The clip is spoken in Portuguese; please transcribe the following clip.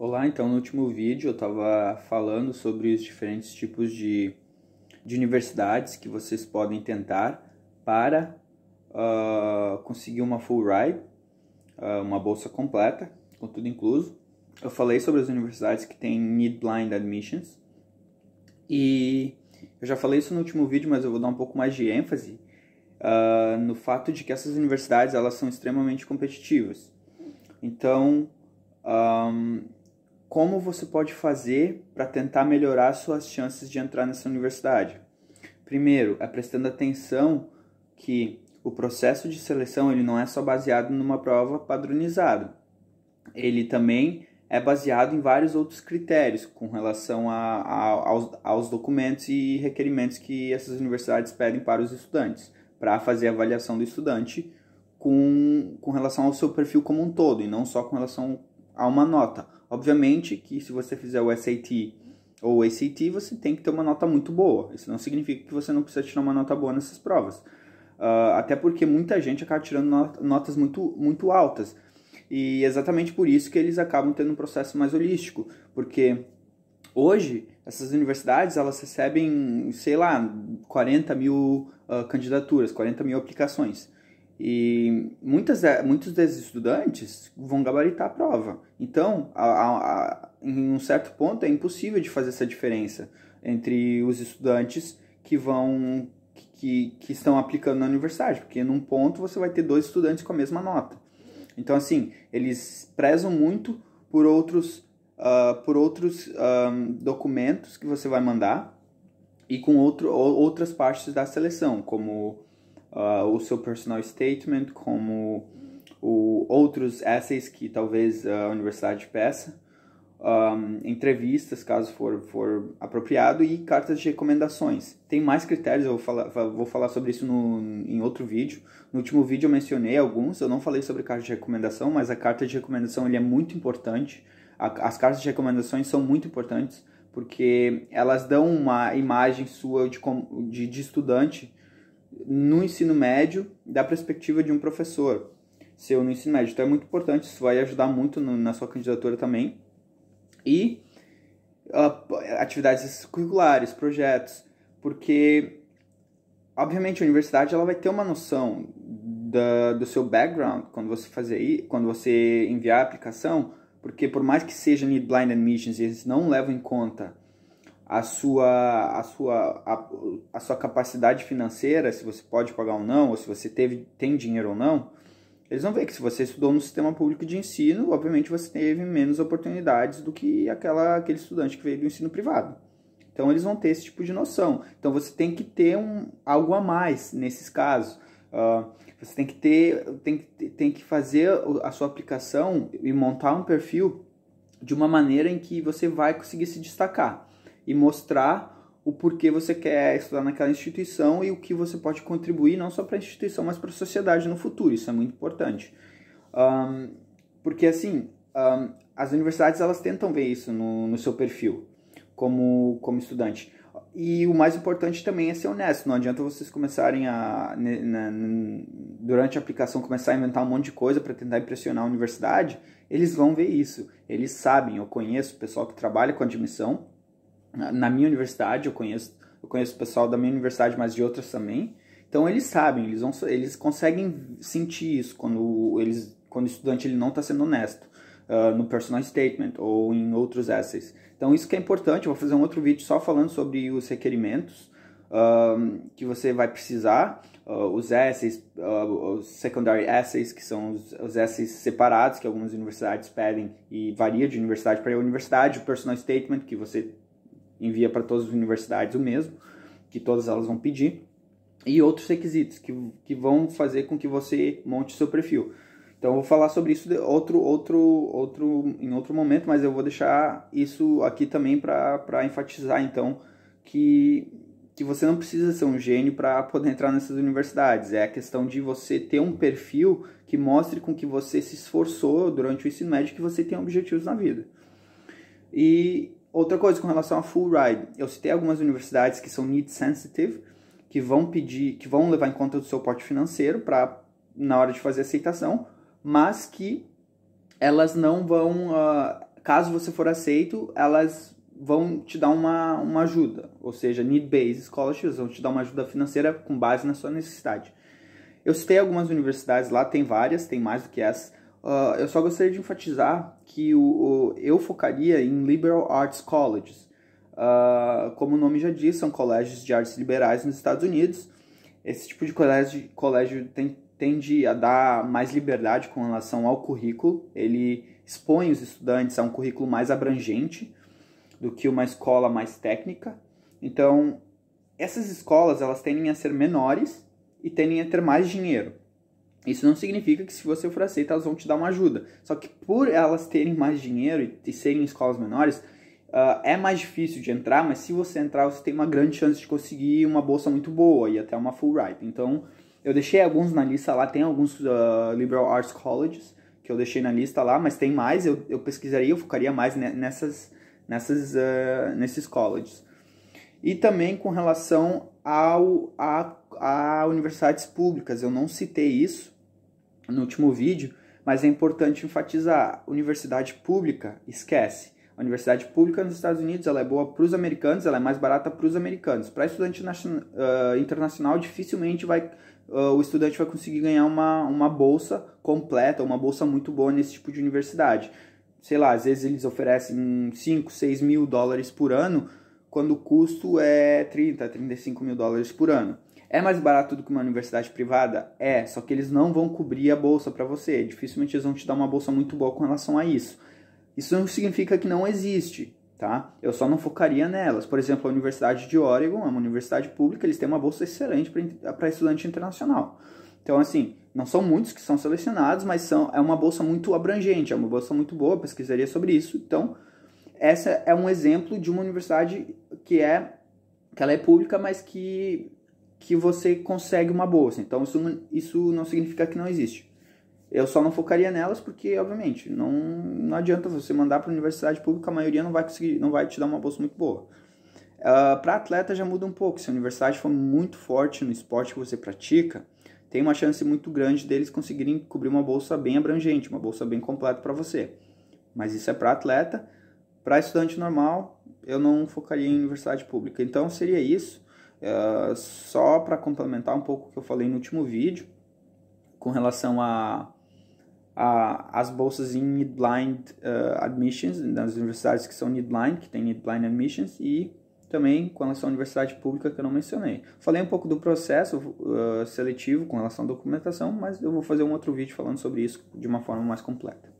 Olá, então no último vídeo eu estava falando sobre os diferentes tipos de universidades que vocês podem tentar para conseguir uma full ride, uma bolsa completa, com tudo incluso. Eu falei sobre as universidades que têm Need Blind Admissions e eu já falei isso no último vídeo, mas eu vou dar um pouco mais de ênfase no fato de que essas universidades elas são extremamente competitivas. Então, como você pode fazer para tentar melhorar suas chances de entrar nessa universidade? Primeiro, é prestando atenção que o processo de seleção ele não é só baseado numa prova padronizada. Ele também é baseado em vários outros critérios com relação aos documentos e requerimentos que essas universidades pedem para os estudantes, para fazer a avaliação do estudante com relação ao seu perfil como um todo, e não só com relação a uma nota. Obviamente que se você fizer o SAT ou o ACT, você tem que ter uma nota muito boa. Isso não significa que você não precisa tirar uma nota boa nessas provas. Até porque muita gente acaba tirando notas muito altas. E exatamente por isso que eles acabam tendo um processo mais holístico. Porque hoje, essas universidades, elas recebem, sei lá, 40 mil candidaturas, 40 mil aplicações. E muitos desses estudantes vão gabaritar a prova. Então, em um certo ponto, é impossível de fazer essa diferença entre os estudantes que estão aplicando na universidade, porque num ponto você vai ter dois estudantes com a mesma nota. Então, assim, eles prezam muito por outros documentos que você vai mandar e com outras partes da seleção, como o seu personal statement, como outros essays que talvez a universidade peça, entrevistas, caso for apropriado, e cartas de recomendações. Tem mais critérios, eu vou falar sobre isso em outro vídeo. No último vídeo eu mencionei alguns, eu não falei sobre carta de recomendação, mas a carta de recomendação ele é muito importante. As cartas de recomendações são muito importantes, porque elas dão uma imagem sua de estudante no ensino médio, da perspectiva de um professor seu no ensino médio. Então é muito importante, isso vai ajudar muito na sua candidatura também. E atividades curriculares, projetos, porque obviamente a universidade ela vai ter uma noção do seu background quando você enviar a aplicação, porque por mais que seja Need Blind Admissions, eles não levam em conta a sua capacidade financeira, se você pode pagar ou não, ou se você tem dinheiro ou não. Eles vão ver que se você estudou no sistema público de ensino, obviamente você teve menos oportunidades do que aquele estudante que veio do ensino privado. Então eles vão ter esse tipo de noção. Então você tem que ter algo a mais nesses casos. Você tem que fazer a sua aplicação e montar um perfil de uma maneira em que você vai conseguir se destacar e mostrar o porquê você quer estudar naquela instituição e o que você pode contribuir não só para a instituição, mas para a sociedade no futuro. Isso é muito importante. Porque, assim, as universidades elas tentam ver isso no seu perfil como estudante. E o mais importante também é ser honesto. Não adianta vocês começarem durante a aplicação, começar a inventar um monte de coisa para tentar impressionar a universidade. Eles vão ver isso. Eles sabem. Eu conheço o pessoal que trabalha com admissão. Na minha universidade, eu conheço o pessoal da minha universidade, mas de outras também. Então eles sabem, eles conseguem sentir isso quando o estudante ele não está sendo honesto no personal statement ou em outros essays. Então isso que é importante. Eu vou fazer um outro vídeo só falando sobre os requerimentos que você vai precisar, os essays, os secondary essays, que são os essays separados que algumas universidades pedem e varia de universidade para universidade, o personal statement que você envia para todas as universidades o mesmo, que todas elas vão pedir, e outros requisitos que vão fazer com que você monte seu perfil. Então eu vou falar sobre isso em outro momento, mas eu vou deixar isso aqui também para enfatizar então que você não precisa ser um gênio para poder entrar nessas universidades. É a questão de você ter um perfil que mostre com que você se esforçou durante o ensino médio, que você tem objetivos na vida. E outra coisa com relação a full ride, eu citei algumas universidades que são need sensitive, que vão levar em conta o seu porte financeiro na hora de fazer a aceitação, mas que elas não vão caso você for aceito, elas vão te dar uma ajuda, ou seja, need-based scholarships, vão te dar uma ajuda financeira com base na sua necessidade. Eu citei algumas universidades lá, tem várias, tem mais do que essa. Eu só gostaria de enfatizar que eu focaria em liberal arts colleges. Como o nome já diz, são colégios de artes liberais nos Estados Unidos. Esse tipo de colégio tende a dar mais liberdade com relação ao currículo. Ele expõe os estudantes a um currículo mais abrangente do que uma escola mais técnica. Então, essas escolas, elas tendem a ser menores e tendem a ter mais dinheiro. Isso não significa que se você for aceito, elas vão te dar uma ajuda. Só que por elas terem mais dinheiro e serem escolas menores, é mais difícil de entrar, mas se você entrar, você tem uma grande chance de conseguir uma bolsa muito boa e até uma full ride. Então, eu deixei alguns na lista lá, tem alguns liberal arts colleges que eu deixei na lista lá, mas tem mais, eu pesquisaria, eu focaria mais nesses colleges. E também com relação a universidades públicas, eu não citei isso no último vídeo, mas é importante enfatizar, universidade pública, esquece. A universidade pública nos Estados Unidos, ela é boa para os americanos, ela é mais barata para os americanos. Para estudante internacional, dificilmente o estudante vai conseguir ganhar uma bolsa completa, uma bolsa muito boa nesse tipo de universidade. Sei lá, às vezes eles oferecem 5, 6 mil dólares por ano, quando o custo é 30, 35 mil dólares por ano. É mais barato do que uma universidade privada? É, só que eles não vão cobrir a bolsa para você. Dificilmente eles vão te dar uma bolsa muito boa com relação a isso. Isso não significa que não existe, tá? Eu só não focaria nelas. Por exemplo, a Universidade de Oregon é uma universidade pública, eles têm uma bolsa excelente para estudante internacional. Então, assim, não são muitos que são selecionados, mas é uma bolsa muito abrangente, é uma bolsa muito boa, eu pesquisaria sobre isso. Então, essa é um exemplo de uma universidade que ela é pública, mas que você consegue uma bolsa. Então, isso não significa que não existe. Eu só não focaria nelas porque, obviamente, não adianta você mandar para a universidade pública, a maioria não vai te dar uma bolsa muito boa. Para atleta já muda um pouco. Se a universidade for muito forte no esporte que você pratica, tem uma chance muito grande deles conseguirem cobrir uma bolsa bem abrangente, uma bolsa bem completa para você. Mas isso é para atleta. Para estudante normal, eu não focaria em universidade pública. Então, seria isso. Só para complementar um pouco o que eu falei no último vídeo, com relação as bolsas em Need Blind Admissions, nas universidades que são Need Blind, que tem Need Blind Admissions, e também com relação à universidade pública que eu não mencionei. Falei um pouco do processo seletivo com relação à documentação, mas eu vou fazer um outro vídeo falando sobre isso de uma forma mais completa.